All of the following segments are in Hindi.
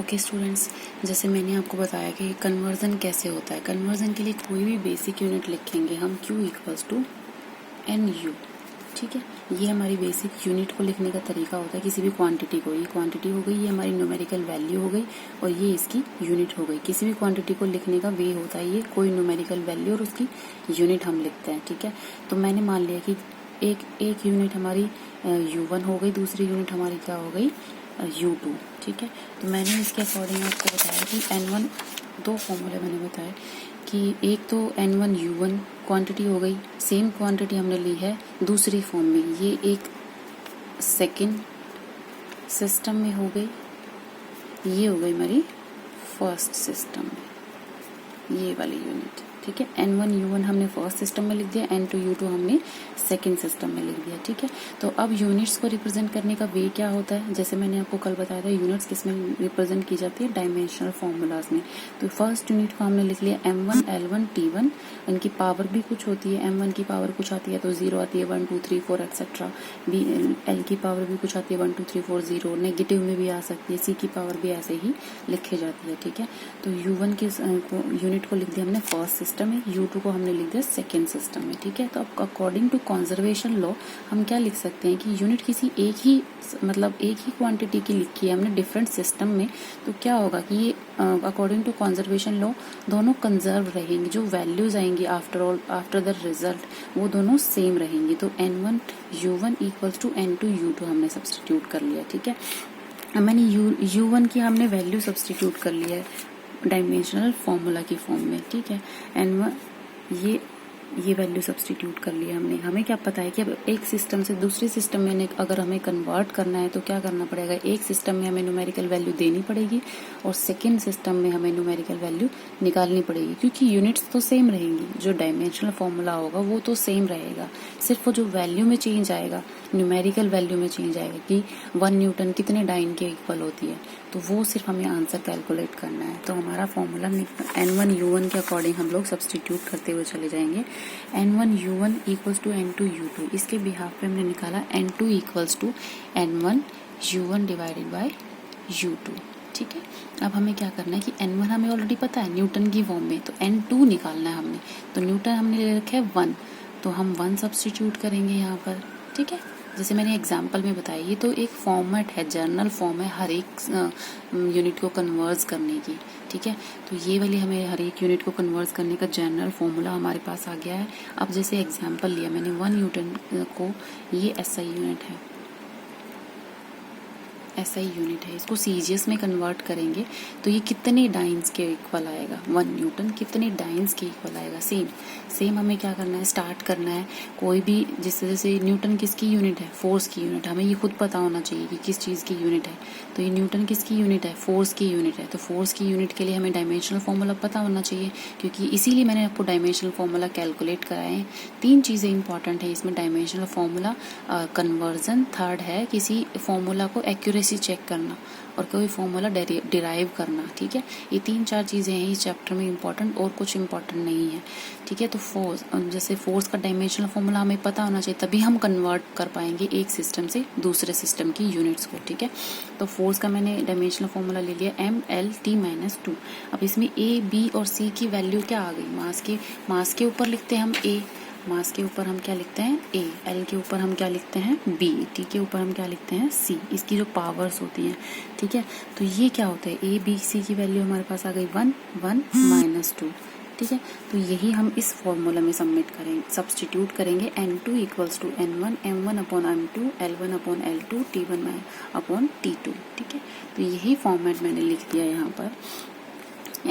ओके स्टूडेंट्स, जैसे मैंने आपको बताया कि कन्वर्जन कैसे होता है। कन्वर्जन के लिए कोई भी बेसिक यूनिट लिखेंगे हम Q equals to N U. ठीक है, ये हमारी बेसिक यूनिट को लिखने का तरीका होता है किसी भी क्वांटिटी को। ये क्वांटिटी हो गई, ये हमारी न्यूमेरिकल वैल्यू हो गई और ये इसकी यूनिट हो गई। किसी भी क्वांटिटी को लिखने का वे होता है ये, कोई न्यूमेरिकल वैल्यू और उसकी यूनिट हम लिखते हैं। ठीक है, तो मैंने मान लिया कि एक यूनिट हमारी U1 हो गई, दूसरी यूनिट हमारी क्या हो गई U2। ठीक है, तो मैंने इसके अकॉर्डिंग आपको बताया कि N1 दो फॉर्मूले मैंने बताए कि एक तो N1 U1 क्वांटिटी हो गई, सेम क्वांटिटी हमने ली है दूसरी फॉर्म में, ये एक सेकंड सिस्टम में हो गई, ये हो गई हमारी फर्स्ट सिस्टम में, ये वाली यूनिट। ठीक है, N1 U1 हमने फर्स्ट सिस्टम में लिख दिया, N2 U2 हमने सेकंड सिस्टम में लिख दिया। ठीक है, तो अब यूनिट्स को रिप्रेजेंट करने का वे क्या होता है, जैसे मैंने आपको कल बताया था यूनिट्स किस में रिप्रेजेंट की जाती है, डायमेंशनल फॉर्मूलाज में। तो फर्स्ट यूनिट को हमने लिख लिया M1 L1 T1, इनकी पावर भी कुछ होती है, M1 की पावर कुछ आती है तो 0 आती है, 1 2 3 4 एक्सेट्रा। L की पावर भी कुछ आती है 1 2 3 4 0, नेगेटिव में भी आ सकती है, C की पावर भी ऐसे ही लिखी जाती है। ठीक है, तो U1 की यूनिट को लिख दिया हमने फर्स्ट सिस्टम में, U2 को हमने लिख दिया सेकेंड सिस्टम में। ठीक है, तो अब अकॉर्डिंग टू कंजर्वेशन लॉ हम क्या लिख सकते हैं कि यूनिट किसी एक ही क्वांटिटी की लिखी है हमने डिफरेंट सिस्टम में, तो क्या होगा कि ये अकॉर्डिंग टू कंजर्वेशन लॉ दोनों कंजर्व रहेंगे, जो वैल्यूज आएंगी आफ्टर द रिजल्ट वो दोनों सेम रहेंगी। तो N1 U1 equals to N2 U2 हमने सब्सटीट्यूट कर लिया। ठीक है, मैंने U1 की हमने वैल्यू सब्सटीट्यूट कर लिया है डायमेंशनल फॉर्मूला की फॉर्म में। ठीक है, N1 ये वैल्यू सब्सटीट्यूट कर लिया हमने। हमें क्या पता है कि अब एक सिस्टम से दूसरी सिस्टम में अगर हमें कन्वर्ट करना है तो क्या करना पड़ेगा, एक सिस्टम में हमें न्यूमेरिकल वैल्यू देनी पड़ेगी और सेकेंड सिस्टम में हमें न्यूमेरिकल वैल्यू निकालनी पड़ेगी, क्योंकि यूनिट्स तो सेम रहेंगी, जो डायमेंशनल फॉर्मूला होगा वो तो सेम रहेगा, सिर्फ वो जो वैल्यू में चेंज आएगा, न्यूमेरिकल वैल्यू में चेंज आएगा कि 1 न्यूटन कितने डाइन के इक्वल होती है, तो वो सिर्फ हमें आंसर कैलकुलेट करना है। तो हमारा फॉर्मूला N1 U1 के अकॉर्डिंग हम लोग सब्सटीट्यूट करते हुए चले जाएंगे। N1 U1 equals to N2 U2, इसके बिहाफ पे हमने निकाला N2 equals to N1 U1 divided by U2। ठीक है, अब हमें क्या करना है कि N1 हमें ऑलरेडी पता है न्यूटन की फॉर्म में, तो N2 निकालना है हमने, तो न्यूटन हमने ले रखा है 1, तो हम 1 सब्सटीट्यूट करेंगे यहाँ पर। ठीक है, जैसे मैंने एग्जाम्पल में बताया, ये तो एक फॉर्मेट है, जर्नल फॉर्म है हर एक यूनिट को कन्वर्स करने की। ठीक है, तो ये वाली हमें हर एक यूनिट को कन्वर्स करने का जनरल फॉर्मूला हमारे पास आ गया है। अब जैसे एग्जाम्पल लिया मैंने 1 न्यूटन को, ये SI यूनिट है, SI यूनिट है, इसको सीजीएस में कन्वर्ट करेंगे तो ये कितने डाइन्स के इक्वल आएगा, 1 न्यूटन कितने डाइन्स के इक्वल आएगा। सेम हमें क्या करना है, स्टार्ट करना है कोई भी, जैसे न्यूटन किसकी यूनिट है, फोर्स की यूनिट, हमें ये खुद पता होना चाहिए कि किस चीज़ की यूनिट है। तो ये न्यूटन किसकी यूनिट है, फोर्स की यूनिट है, तो फोर्स की यूनिट के लिए हमें डायमेंशनल फॉर्मूला पता होना चाहिए, क्योंकि इसीलिए मैंने आपको डायमेंशनल फॉर्मूला कैलकुलेट कराए हैं। 3 चीज़ें इंपॉर्टेंट है इसमें, डायमेंशनल फॉर्मूला, कन्वर्जन, थर्ड है किसी फॉर्मूला को एक्यूरेसी चेक करना और कोई फॉर्मूला डिराइव करना। ठीक है, ये 3-4 चीज़ें हैं इस चैप्टर में इंपॉर्टेंट, और कुछ इंपॉर्टेंट नहीं है। ठीक है, तो जैसे फोर्स का डायमेंशनल फॉर्मूला हमें पता होना चाहिए, तभी हम कन्वर्ट कर पाएंगे एक सिस्टम से दूसरे सिस्टम की यूनिट्स को। ठीक है, तो फोर्स का मैंने डायमेंशनल फॉर्मूला ले लिया MLT-2। अब इसमें A, B और C की वैल्यू क्या आ गई, मास के ऊपर लिखते हैं हम A, मास के ऊपर हम क्या लिखते हैं A, L के ऊपर हम क्या लिखते हैं B, T के ऊपर हम क्या लिखते हैं C, इसकी जो पावर्स होती हैं। ठीक है, तो ये क्या होता है, A B C की वैल्यू हमारे पास आ गई 1 1 -2। ठीक है, तो यही हम इस फॉर्मूला में सब्सटीट्यूट करेंगे। N2 equals to N1 M1 upon M2 L1 upon L2 T1 upon T2। ठीक है, तो यही फॉर्मेट मैंने लिख दिया यहाँ पर।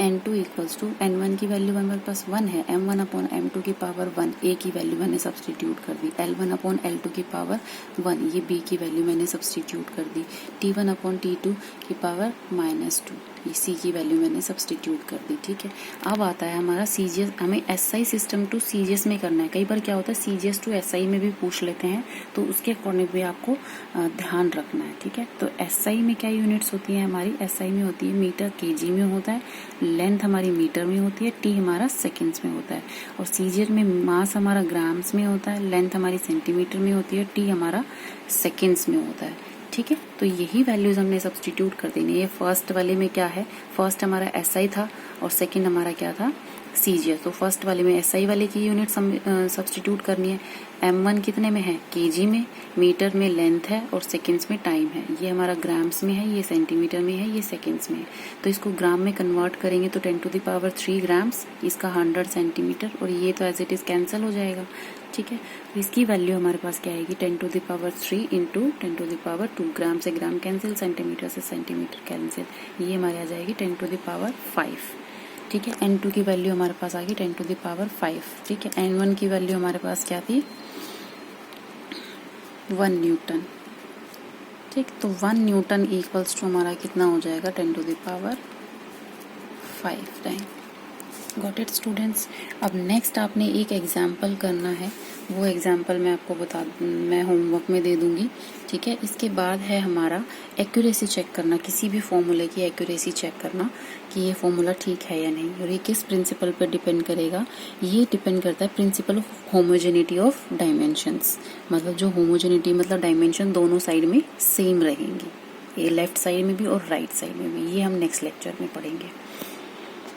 N2 इक्वल्स टू N1 की वैल्यू हमारे पास 1 है, M1 अपॉन M2 की पावर 1, A की वैल्यू मैंने सब्सटीट्यूट कर दी, L1 अपॉन L2 की पावर 1, ये B की वैल्यू मैंने सब्सटीट्यूट कर दी, T1 अपॉन T2 की पावर -2, ये C की वैल्यू मैंने सब्सटीट्यूट कर दी। ठीक है, अब आता है हमारा CGS, हमें SI सिस्टम टू CGS में करना है। कई बार क्या होता है CGS टू SI में भी पूछ लेते हैं, तो उसके अकॉर्डिंग भी आपको ध्यान रखना है। ठीक है, तो SI में क्या यूनिट्स होती है हमारी, SI में होती है मीटर kg में होता है, लेंथ हमारी मीटर में होती है, T हमारा सेकेंड्स में होता है, और CGS में मास हमारा ग्राम्स में होता है, लेंथ हमारी सेंटीमीटर में होती है, T हमारा सेकेंड्स में होता है। ठीक है, तो यही वैल्यूज हमने सब्स्टिट्यूट कर देनी है। ये फर्स्ट वाले में क्या है, फर्स्ट हमारा SI था और सेकंड हमारा क्या था, CGS। तो फर्स्ट वाले में SI वाले की यूनिट सब्स्टिट्यूट करनी है। M1 कितने में है, kg में, मीटर में लेंथ है और सेकंड्स में टाइम है। ये हमारा ग्राम्स में है, ये सेंटीमीटर में है, ये सेकंड्स में है। तो इसको ग्राम में कन्वर्ट करेंगे तो 10⁻³ ग्राम्स, इसका 100 सेंटीमीटर, और ये तो एज इट इज कैंसिल हो जाएगा। ठीक है, तो इसकी वैल्यू हमारे पास क्या आएगी, 10⁻³ इंटू 10⁻²। ग्राम से ग्राम कैंसिल, सेंटीमीटर से सेंटीमीटर कैंसिल, ये हमारे आ जाएगी 10⁵। ठीक है, N2 की वैल्यू हमारे पास आ गई 10⁵। ठीक है, N1 की वैल्यू हमारे पास क्या थी, 1 न्यूटन। ठीक, तो 1 न्यूटन इक्वल्स टू हमारा कितना हो जाएगा, 10⁵ टाइम। Got it students. अब नेक्स्ट आपने एक एग्जाम्पल करना है, वो एग्जाम्पल मैं होमवर्क में दे दूंगी। ठीक है, इसके बाद है हमारा एक्यूरेसी चेक करना, किसी भी फॉर्मूले की एक्यूरेसी चेक करना कि ये फॉर्मूला ठीक है या नहीं, और ये किस प्रिंसिपल पर डिपेंड करेगा, ये डिपेंड करता है principle of homogeneity of dimensions. मतलब जो होमोजेनिटी मतलब डायमेंशन दोनों साइड में सेम रहेंगी, ये लेफ्ट साइड में भी और राइट साइड में भी। ये हम नेक्स्ट लेक्चर में पढ़ेंगे।